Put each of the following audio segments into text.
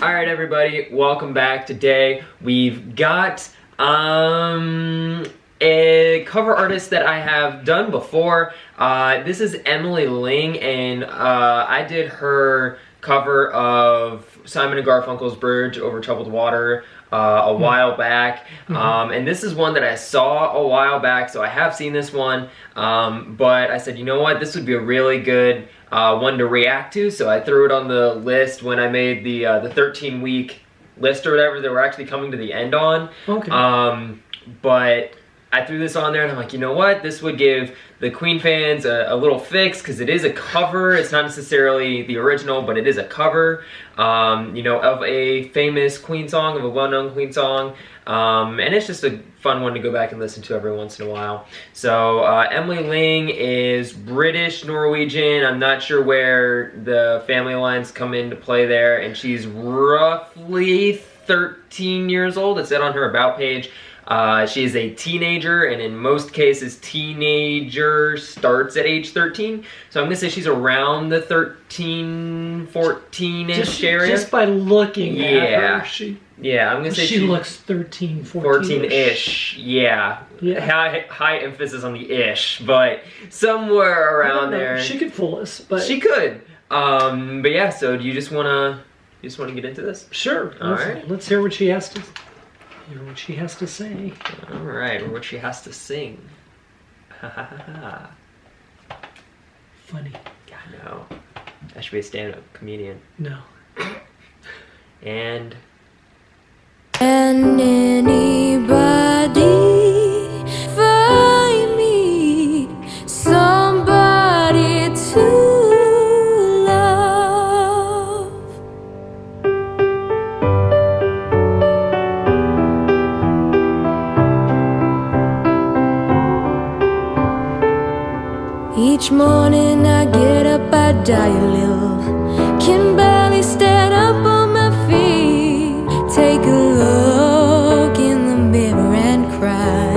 Alright everybody, welcome back. Today we've got a cover artist that I have done before. This is Emily Linge, and I did her cover of Simon and Garfunkel's Bridge Over Troubled Water a while back. And this is one that I saw a while back, so I have seen this one, but I said, you know what, this would be a really good one to react to, so I threw it on the list when I made the 13-week list or whatever that we're actually coming to the end on. Okay. But I threw this on there and I'm like, you know what, this would give the Queen fans a little fix, because it is a cover. It's not necessarily the original, but it is a cover, you know, of a famous Queen song, of a well-known Queen song, and it's just a fun one to go back and listen to every once in a while. So Emily Linge is British Norwegian. I'm not sure where the family lines come into play there, and she's roughly 13 years old. It said on her About page. She is a teenager, and in most cases, teenager starts at age 13. So I'm gonna say she's around the 13, 14-ish area. Just by looking at her, I'm gonna say she looks 13, 14-ish. Yeah. High emphasis on the ish, but somewhere around there. She could fool us, but she could. But yeah. So do you just wanna get into this? Sure. All right. Let's hear what she has to. Hear what she has to say. All right, or what she has to sing. Ha ha ha ha. Funny. I know. I should be a stand-up comedian. No. And anybody find me somebody to each morning I get up, I die a little, can barely stand up on my feet. Take a look in the mirror and cry,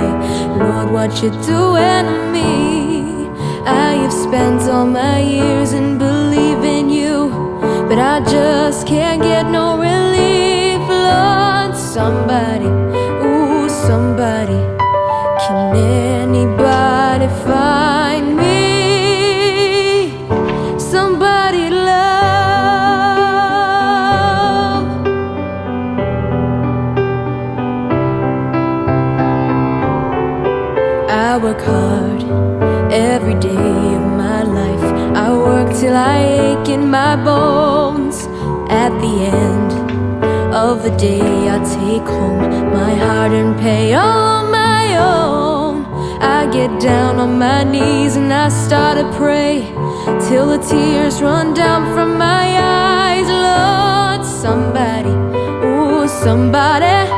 Lord, what you doing to me? I have spent all my years in believing you, but I just can't get no relief. Lord, somebody, ooh, somebody, can anybody find me? I work hard every day of my life. I work till I ache in my bones. At the end of the day, I take home my hard-earned pay all on my own. I get down on my knees and I start to pray till the tears run down from my eyes. Lord, somebody, ooh, somebody,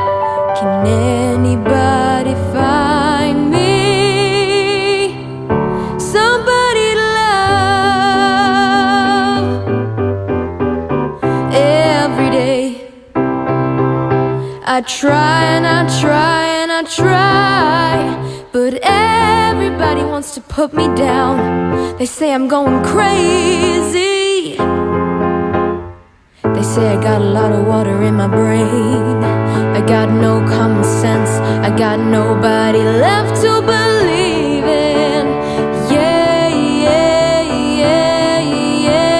can anybody find me? I try and I try and I try, but everybody wants to put me down. They say I'm going crazy. They say I got a lot of water in my brain. I got no common sense. I got nobody left to believe in. Yeah, yeah, yeah, yeah.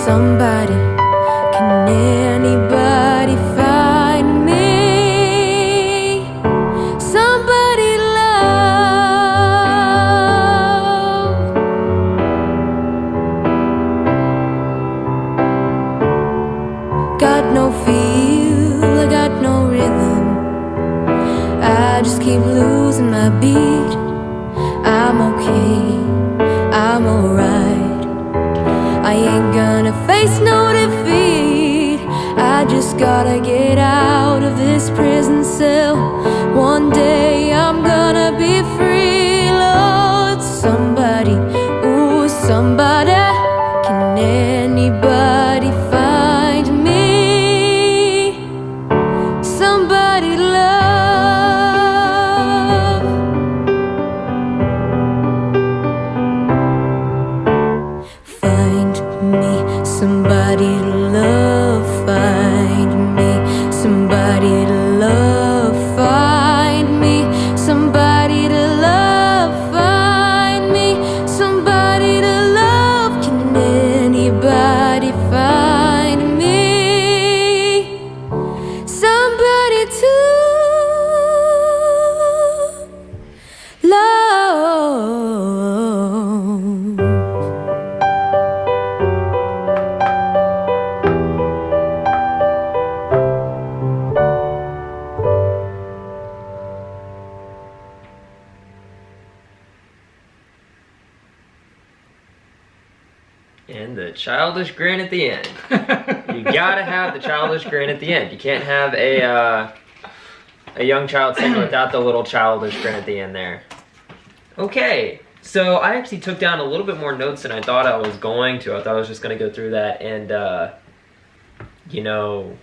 Somebody, can anybody find me? Somebody love. Got no feel, I got no rhythm. I just keep losing my beat. I'm okay, I'm alright. I ain't gonna face no defeat. I just gotta get out of this prison cell. One day I'm gonna be the childish grin at the end. You gotta have the childish grin at the end. You can't have a young child singing without the little childish grin at the end there. Okay, so I actually took down a little bit more notes than I thought I was going to. I thought I was just gonna go through that and, you know,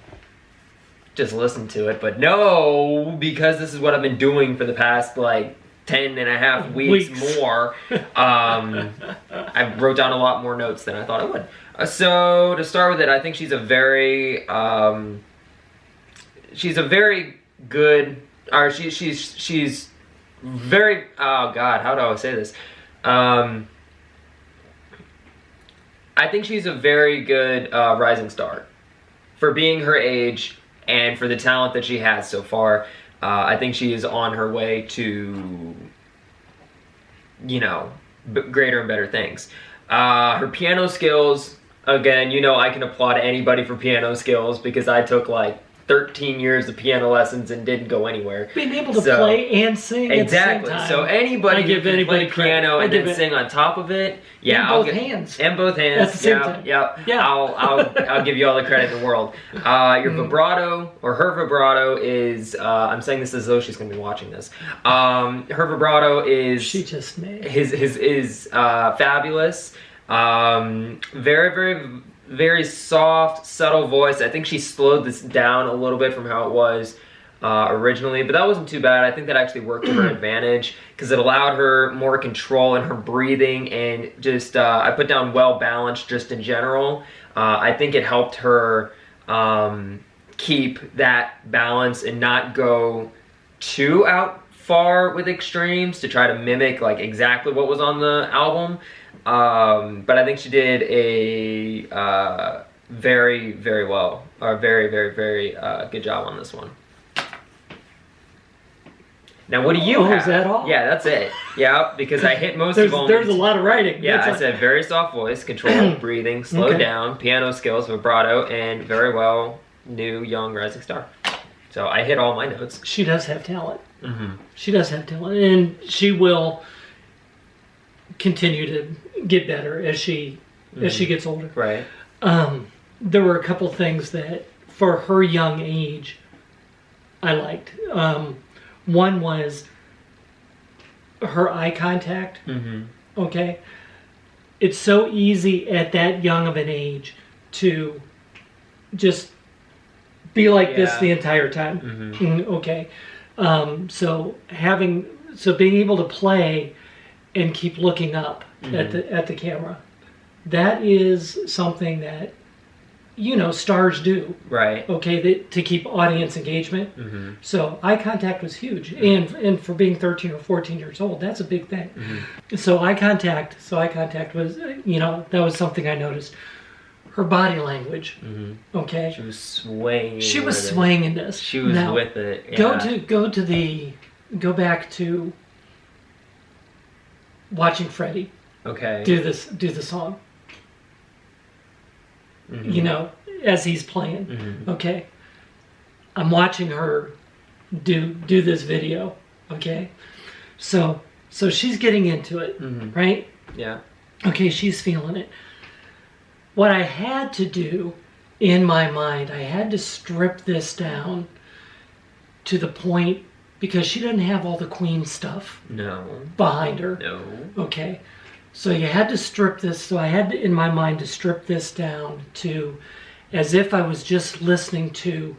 just listen to it. But no, because this is what I've been doing for the past, like, 10.5 weeks more. I wrote down a lot more notes than I thought I would. So to start with it, I think she's a very good, or she's very, oh God, how do I say this? I think she's a very good rising star for being her age and for the talent that she has so far. I think she is on her way to, you know, greater and better things. Her piano skills, again, you know, I can applaud anybody for piano skills because I took like 13 years of piano lessons and didn't go anywhere. Being able to play and sing exactly. at the same time. So anybody who can play piano and then sing on top of it, yeah, I'll give hands. And both hands. At the same time. Yep. Yeah. I'll give you all the credit in the world. Your vibrato, or her vibrato is, I'm saying this as though she's going to be watching this. Her vibrato is, she just made is fabulous. Very soft, subtle voice. I think she slowed this down a little bit from how it was originally, but that wasn't too bad. I think that actually worked to her advantage because it allowed her more control in her breathing and just, I put down well balanced just in general. I think it helped her keep that balance and not go too out far with extremes to try to mimic like exactly what was on the album. But I think she did a very, very well, or very, very, very good job on this one. Now, what do you have? Is that all? Yeah, that's it. Yeah, because I hit most of them. There's a lot of writing. Yeah, I said very soft voice, controlled breathing, slow down, piano skills, vibrato, and very well, new, young, rising star. So I hit all my notes. She does have talent. Mm-hmm. She does have talent, and she will continue to get better as she gets older. Right. There were a couple things that, for her young age, I liked. One was her eye contact. Mm-hmm. Okay. It's so easy at that young of an age to just be like this the entire time. Mm-hmm. Okay. So being able to play and keep looking up at the camera, that is something that, you know, stars do. Right. Okay, to keep audience engagement. Mm-hmm. So eye contact was huge, and for being 13 or 14 years old, that's a big thing. Mm-hmm. So eye contact was, you know, that was something I noticed. Her body language. Mm-hmm. Okay. She was swaying. She was swaying in this. She was with it. Yeah. Go back to watching Freddie. Okay. Do the song. Mm-hmm. You know, as he's playing. Mm-hmm. Okay. I'm watching her do this video. Okay. So she's getting into it, right? Yeah. Okay, she's feeling it. What I had to do in my mind, I had to strip this down to the point, because she doesn't have all the Queen stuff behind her. No. Okay. So you had to strip this, so I had to, in my mind, to strip this down to as if I was just listening to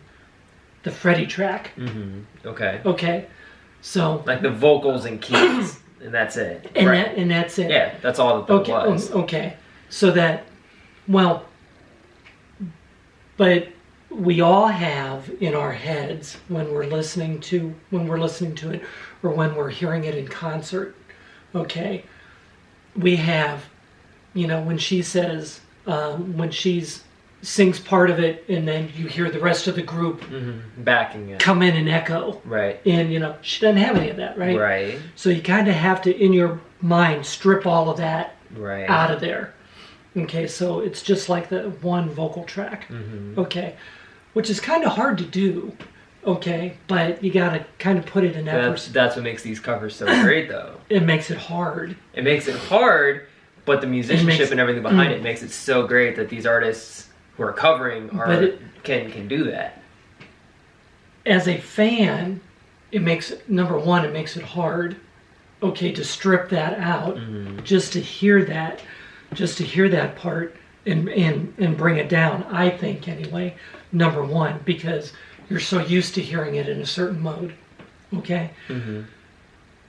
the Freddie track. Mm-hmm. Okay. Okay. So like the vocals and keys, and that's it. And right. That's it. Yeah, that's all that was. Okay. So that, well, but we all have in our heads when we're listening to it, or when we're hearing it in concert. Okay. We have, you know, when she says, when she's sings part of it, and then you hear the rest of the group backing it, come in and echo. Right. And, you know, she doesn't have any of that, right? Right. So you kind of have to, in your mind, strip all of that out of there. Okay, so it's just like the one vocal track. Mm-hmm. Okay, which is kind of hard to do. Okay, but you got to kind of put it in that. That's what makes these covers so great, though. It makes it hard. It makes it hard, But the musicianship and everything behind it makes it so great that these artists who are covering can do that. As a fan, it makes it hard, okay, to strip that out, just to hear that part and bring it down, I think, anyway, number one, because you're so used to hearing it in a certain mode, okay?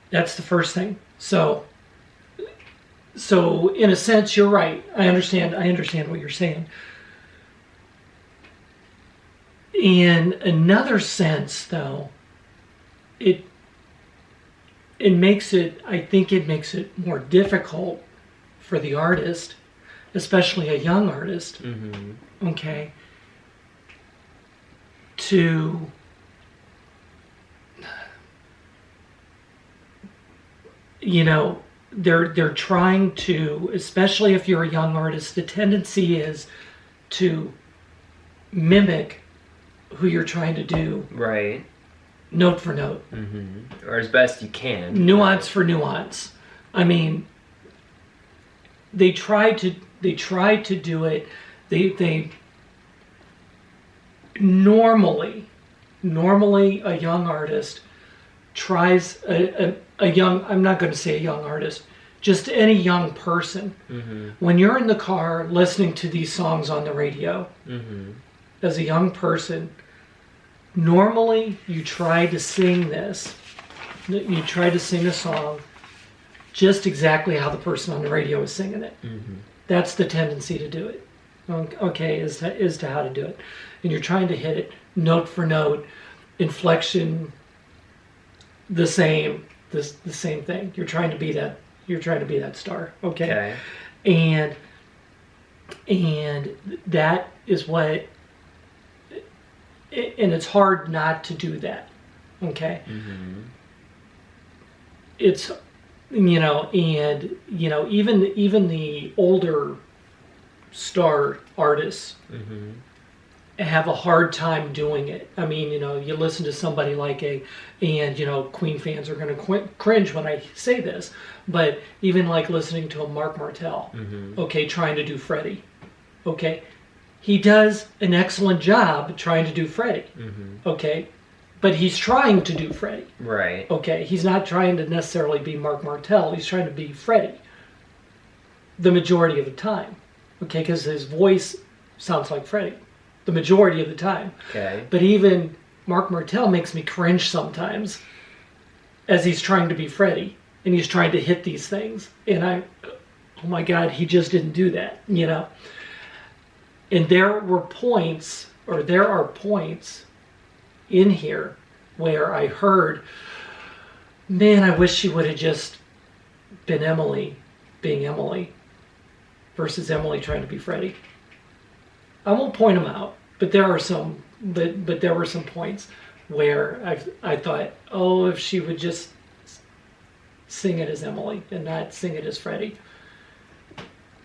That's the first thing. So in a sense, you're right. I understand what you're saying. In another sense, though, I think it makes it more difficult for the artist, especially a young artist, okay, to they're trying to, especially if you're a young artist, the tendency is to mimic who you're trying to do, right, note for note, or as best you can, nuance for nuance. I mean, they try to do it. They normally a young artist tries a young, I'm not going to say a young artist, just any young person. When you're in the car listening to these songs on the radio, as a young person, normally you try to sing a song just exactly how the person on the radio is singing it. That's the tendency to do it, okay, is to how to do it. And you're trying to hit it note for note, inflection the same thing. You're trying to be that star, okay? And that is what, and it's hard not to do that, okay? It's, even the older star artists have a hard time doing it. I mean, you listen to somebody like Queen fans are going to cringe when I say this, but even like listening to a Mark Martel, okay, trying to do Freddie, okay, he does an excellent job trying to do Freddie, okay, but he's trying to do Freddie, right? Okay, he's not trying to necessarily be Mark Martel. He's trying to be Freddie the majority of the time, okay, because his voice sounds like Freddie the majority of the time. Okay. But even Mark Martel makes me cringe sometimes as he's trying to be Freddie and he's trying to hit these things. And oh my God, he just didn't do that, And there are points in here where I heard, man, I wish she would have just been Emily, being Emily, versus Emily trying to be Freddie. I won't point them out, but there are some. But there were some points where I thought, oh, if she would just sing it as Emily and not sing it as Freddie,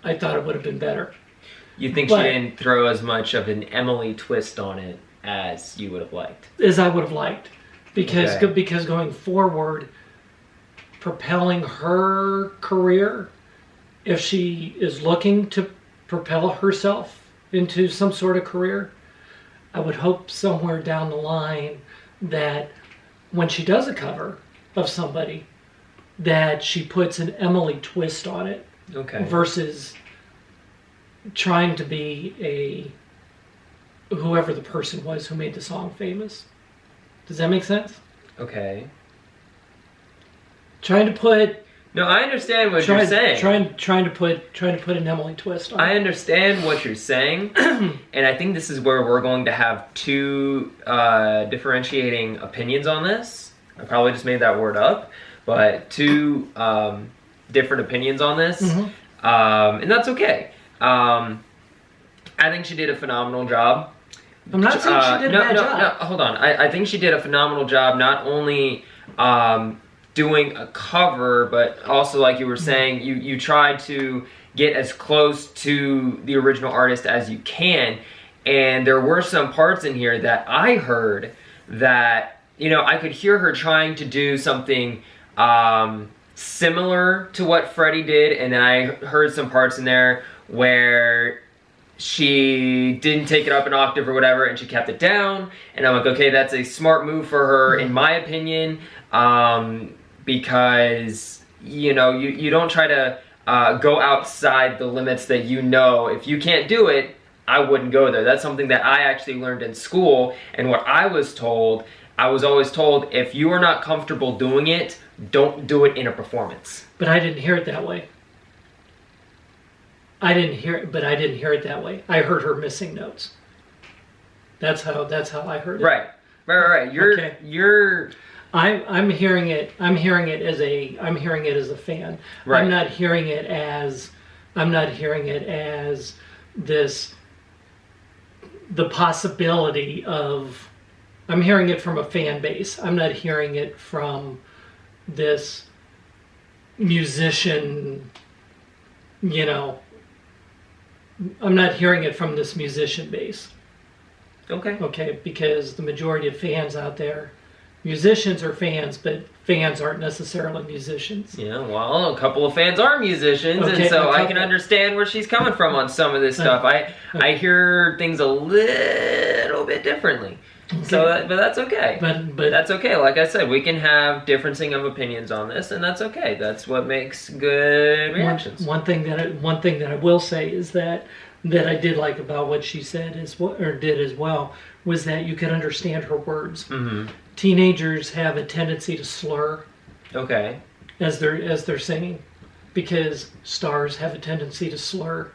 I thought it would have been better. You think she didn't throw as much of an Emily twist on it as you would have liked? As I would have liked, because going forward, propelling her career, if she is looking to propel herself into some sort of career, I would hope somewhere down the line that when she does a cover of somebody, that she puts an Emily twist on it, versus trying to be whoever the person was who made the song famous. Does that make sense? Okay. Trying to put. No, I understand what you're saying. Trying to put an Emily twist on it. I understand what you're saying, and I think this is where we're going to have two differentiating opinions on this. I probably just made that word up, but two different opinions on this, and that's okay. I think she did a phenomenal job. I'm not saying she did a bad job. No, hold on. I think she did a phenomenal job, not only doing a cover, but also, like you were saying, you tried to get as close to the original artist as you can, and there were some parts in here that I heard that, I could hear her trying to do something similar to what Freddie did, and then I heard some parts in there where she didn't take it up an octave or whatever, and she kept it down, and I'm like, okay, that's a smart move for her, in my opinion, because, you know, you don't try to go outside the limits that you know. If you can't do it, I wouldn't go there. That's something that I actually learned in school, and what I was always told, if you are not comfortable doing it, don't do it in a performance. But I didn't hear it that way. I didn't hear it that way. I heard her missing notes. That's how I heard it. Right. I'm hearing it as a fan. Right. I'm not hearing it as this, the possibility of, I'm hearing it from a fan base. I'm not hearing it from this musician, you know, I'm not hearing it from this musician base. Okay, because the majority of fans out there, musicians are fans, but fans aren't necessarily musicians. Yeah, well, a couple of fans are musicians, and so I can understand where she's coming from on some of this stuff. I hear things a little bit differently. Okay. But that's okay. But that's okay. Like I said, we can have differencing of opinions on this, and that's okay. That's what makes good reactions. One thing that I will say is that I did like about what she said did as well, was that you could understand her words. Mm-hmm. Teenagers have a tendency to slur. Okay. As they're singing, because stars have a tendency to slur.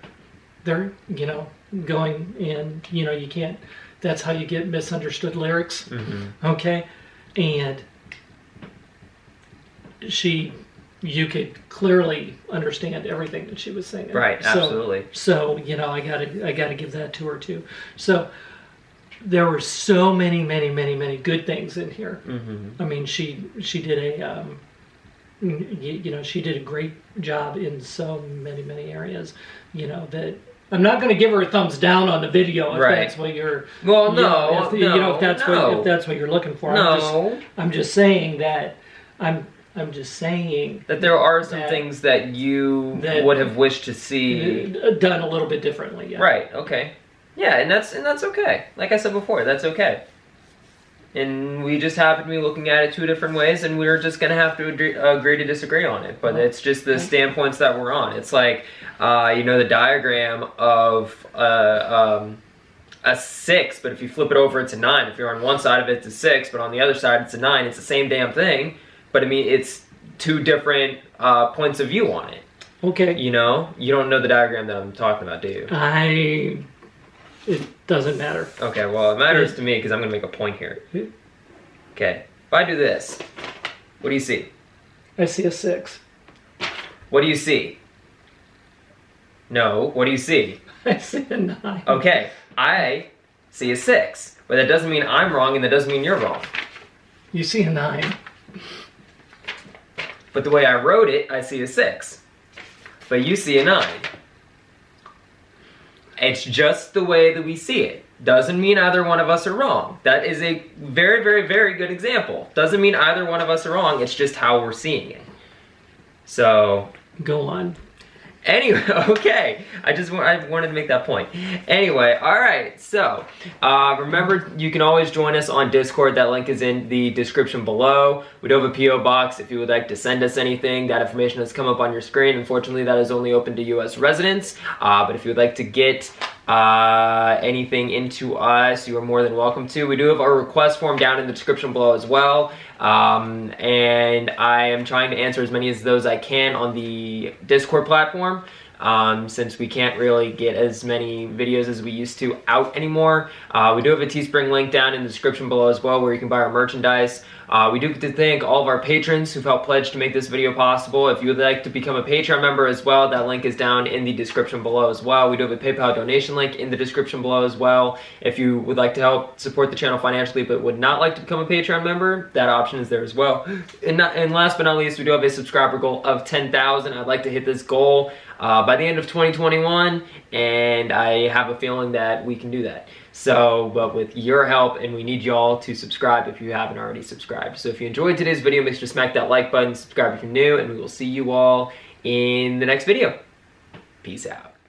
They're, you know, going, and you know, you can't. That's how you get misunderstood lyrics. Mm-hmm. Okay, and you could clearly understand everything that she was singing. Right, absolutely. So you know, I gotta give that to her too. So there were so many good things in here. Mm-hmm. I mean, she did a you know, she did a great job in so many areas. You know, that I'm not going to give her a thumbs down on the video if that's what you're. Well, if that's what you're looking for. No. I'm just saying that. I'm just saying that there are some things that you would have wished to see done a little bit differently. Yeah. Right. Okay. Yeah, and that's okay. Like I said before, that's okay. And we just happen to be looking at it two different ways, and we're just going to have to agree to disagree on it. But it's just the standpoints that we're on. It's like, you know, the diagram of a 6, but if you flip it over, it's a 9. If you're on one side of it, it's a 6, but on the other side, it's a 9. It's the same damn thing, but I mean, it's two different points of view on it. Okay. You know? You don't know the diagram that I'm talking about, do you? It doesn't matter. Okay, well, it matters to me because I'm going to make a point here. Okay, if I do this, what do you see? I see a 6. What do you see? No, what do you see? I see a 9. Okay, I see a 6. But that doesn't mean I'm wrong, and that doesn't mean you're wrong. You see a 9. But the way I wrote it, I see a 6. But you see a 9. It's just the way that we see it. Doesn't mean either one of us are wrong. That is a very good example. Doesn't mean either one of us are wrong. It's just how we're seeing it. So go on. Anyway, okay. I wanted to make that point. Anyway, all right. So remember, you can always join us on Discord. That link is in the description below. We do have a PO box if you would like to send us anything. That information has come up on your screen. Unfortunately, that is only open to U.S. residents. But if you would like to get anything into us, you are more than welcome to. We do have our request form down in the description below as well. And I am trying to answer as many of those I can on the Discord platform. Since we can't really get as many videos as we used to out anymore. We do have a Teespring link down in the description below as well, where you can buy our merchandise. We do get to thank all of our patrons who've helped pledge to make this video possible. If you would like to become a Patreon member as well, that link is down in the description below as well. We do have a PayPal donation link in the description below as well. If you would like to help support the channel financially but would not like to become a Patreon member, that option is there as well. And last but not least, we do have a subscriber goal of 10,000. I'd like to hit this goal by the end of 2021, and I have a feeling that we can do that. So, but with your help, and we need y'all to subscribe if you haven't already subscribed. So if you enjoyed today's video, make sure to smack that like button, subscribe if you're new, and we will see you all in the next video. Peace out.